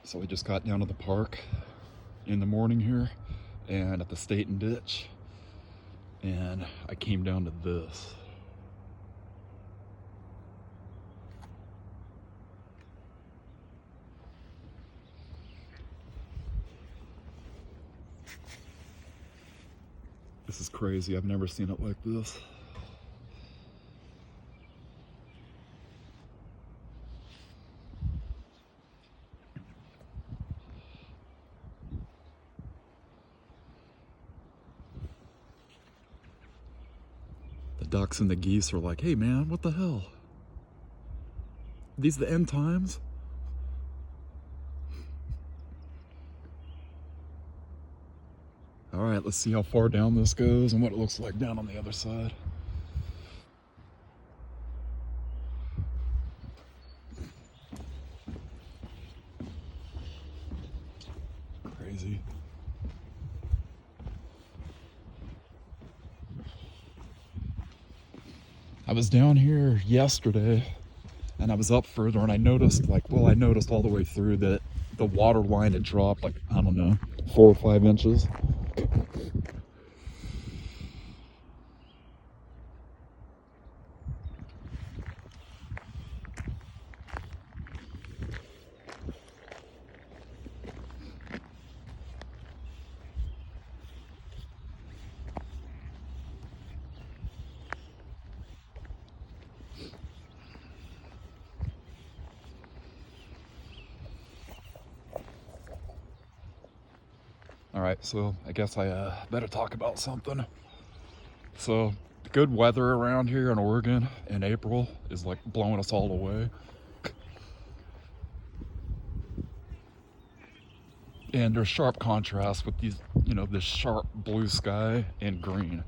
So we just got down to the park in the morning here and at the State and Ditch, and I came down to this. This is crazy. I've never seen it like this. The ducks and the geese are like, hey man, what the hell? These the end times? All right, let's see how far down this goes and what it looks like down on the other side. Crazy. I was down here yesterday and I was up further and I noticed I noticed all the way through that the water line had dropped like, I don't know, 4 or 5 inches. All right, so I guess I better talk about something. So the good weather around here in Oregon in April is like blowing us all away. And there's sharp contrast with these, this sharp blue sky and green.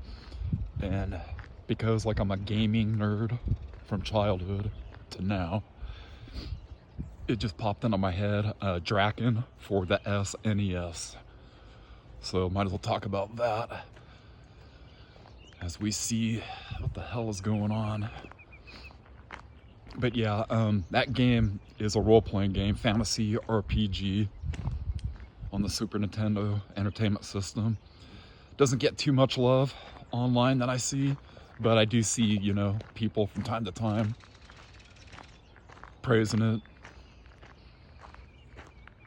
And because like I'm a gaming nerd from childhood to now, it just popped into my head, Drakkhen for the SNES. So might as well talk about that as we see what the hell is going on. But yeah, that game is a role-playing game, fantasy RPG on the Super Nintendo Entertainment System. Doesn't get too much love online that I see, but I do see, people from time to time praising it,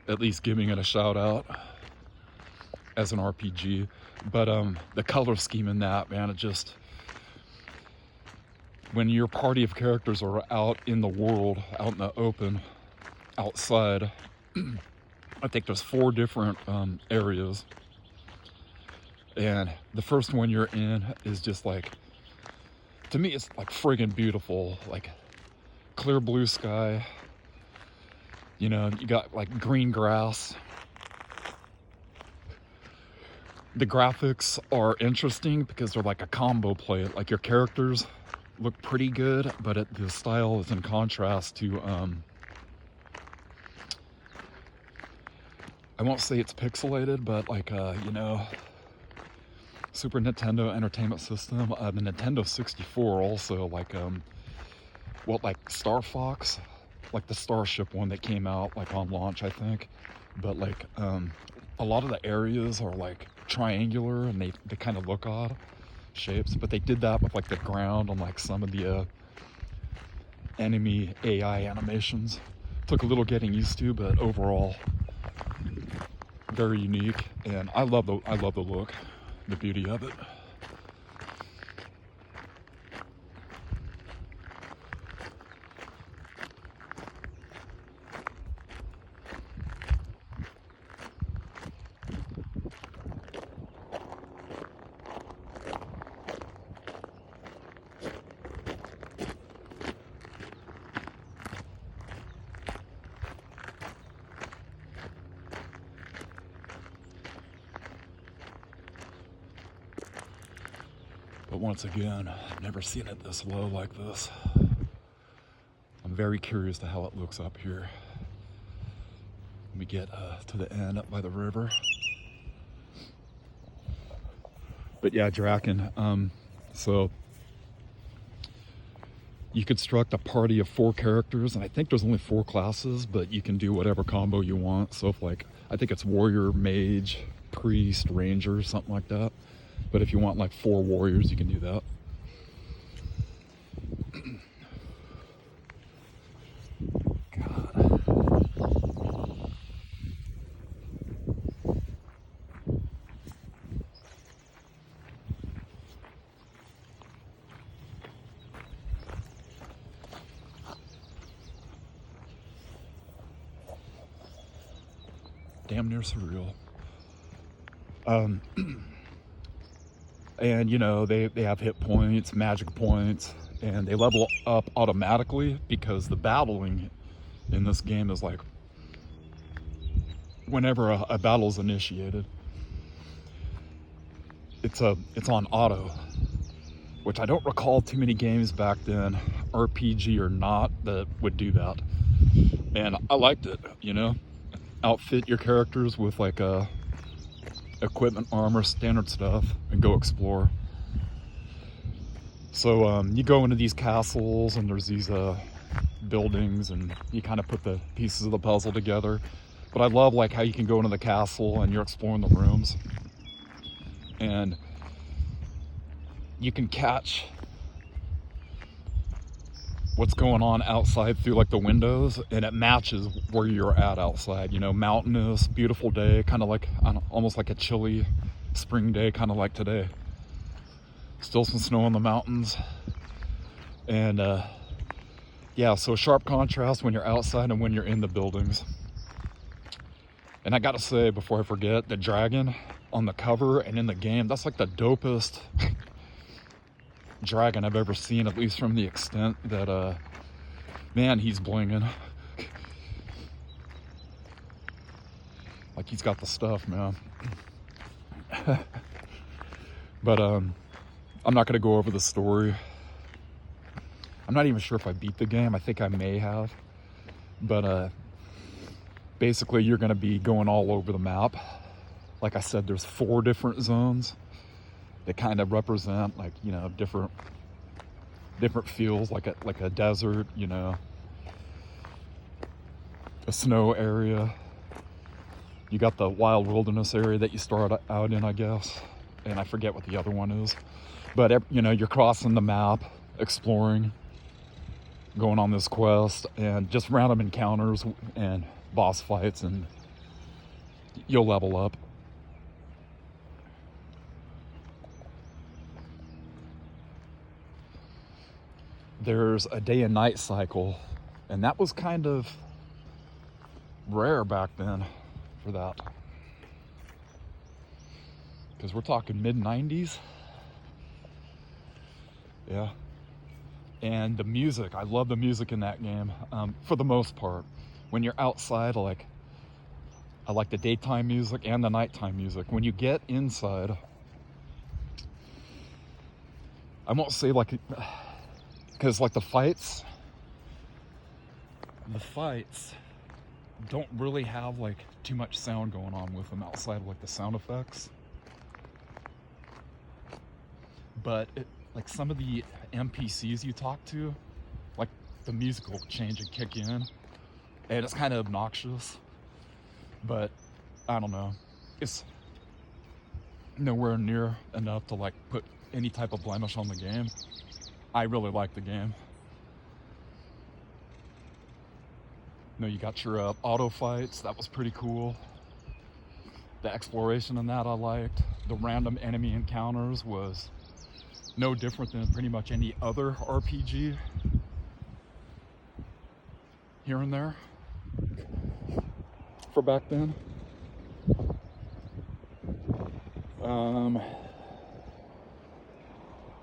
at least giving it a shout out as an RPG. But the color scheme in that, man, it just, when your party of characters are out in the world, out in the open, outside, I think there's 4 different areas. And the first one you're in is just like, to me, it's like friggin' beautiful, like clear blue sky. You got like green grass. The graphics are interesting because they're like a combo play. Like your characters look pretty good, but the style is in contrast to, I won't say it's pixelated, but like, Super Nintendo Entertainment System, the Nintendo 64 also, like, like Star Fox, like the Starship one that came out like on launch, I think. But like, a lot of the areas are like triangular and they kind of look odd shapes, but they did that with like the ground and like some of the enemy AI animations. Took a little getting used to, but overall very unique, and I love the look, the beauty of it. But once again, I've never seen it this low like this. I'm very curious to how it looks up here when we get to the end up by the river. But yeah, Drakkhen. So You construct a party of 4 characters, and I think there's only 4 classes, but you can do whatever combo you want. So if like, I think it's warrior, mage, priest, ranger, something like that. But if you want like 4 warriors, you can do that. Damn near surreal. And you know, they have hit points, magic points, and they level up automatically because the battling in this game is like whenever a battle is initiated, it's on auto, which I don't recall too many games back then, RPG or not, that would do that. And I liked it, you know. Outfit your characters with like equipment, armor, standard stuff, and go explore. So you go into these castles, and there's these buildings, and you kind of put the pieces of the puzzle together. But I love like how you can go into the castle and you're exploring the rooms, and you can catch what's going on outside through like the windows, and it matches where you're at outside. You know, mountainous, beautiful day, kind of like almost like a chilly spring day, kind of like today. Still some snow on the mountains, and yeah, so sharp contrast when you're outside and when you're in the buildings. And I gotta say, before I forget, the dragon on the cover and in the game, that's like the dopest dragon I've ever seen, at least from the extent that man, he's blinging. Like, he's got the stuff, man. But I'm not gonna go over the story. I'm not even sure if I beat the game. I think I may have, but basically you're gonna be going all over the map. Like I said, there's 4 different zones that kind of represent, like, you know, different feels, like a desert, you know, a snow area. You got the wild wilderness area that you start out in, I guess, and I forget what the other one is. But you know, you're crossing the map, exploring, going on this quest, and just random encounters and boss fights, and you'll level up. There's a day and night cycle, and that was kind of rare back then for that, because we're talking mid-90s. Yeah. And the music, I love the music in that game, for the most part. When you're outside, I like the daytime music and the nighttime music. When you get inside, I won't say like, because like the fights don't really have like too much sound going on with them outside of like the sound effects. But like some of the NPCs you talk to, like the music will change and kick in, and it's kind of obnoxious, but I don't know, it's nowhere near enough to like put any type of blemish on the game. I really like the game. You know, you got your auto fights, that was pretty cool. The exploration in that I liked. The random enemy encounters was no different than pretty much any other RPG here and there for back then.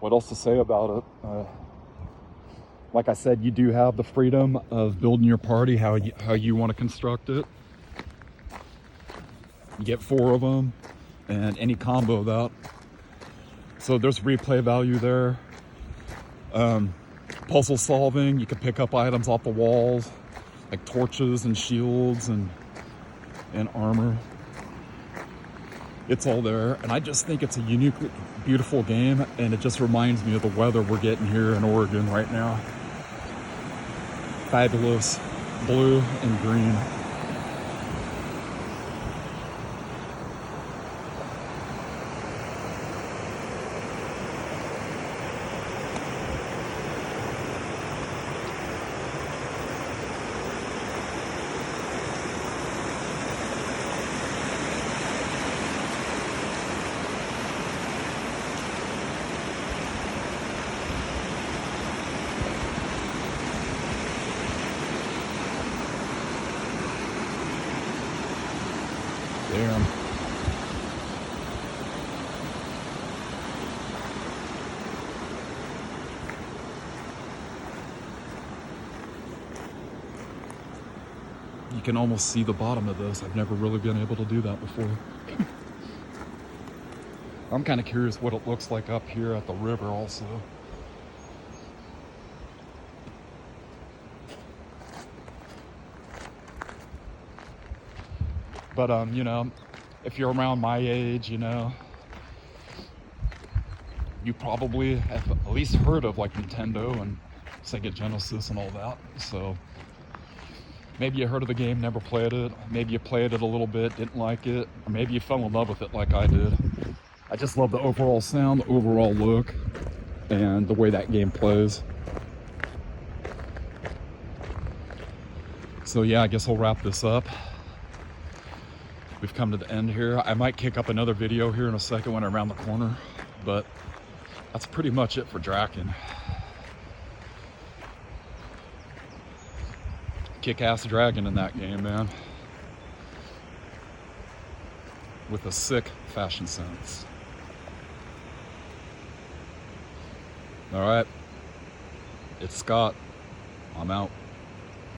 What else to say about it? Like I said, you do have the freedom of building your party how you want to construct it. You get 4 of them, and any combo of that. So there's replay value there. Puzzle solving, you can pick up items off the walls, like torches and shields and armor. It's all there, and I just think it's a uniquely beautiful game, and it just reminds me of the weather we're getting here in Oregon right now. fabulous blue and green. Damn. You can almost see the bottom of this. I've never really been able to do that before. I'm kind of curious what it looks like up here at the river also. But, you know, if you're around my age, you know, you probably have at least heard of like Nintendo and Sega Genesis and all that. So maybe you heard of the game, never played it. Maybe you played it a little bit, didn't like it. Or maybe you fell in love with it like I did. I just love the overall sound, the overall look, and the way that game plays. So yeah, I guess I'll wrap this up. We've come to the end here. I might kick up another video here in a second when I'm around the corner, but that's pretty much it for Drakkhen. Kick-ass dragon in that game, man. With a sick fashion sense. All right, it's Scott. I'm out.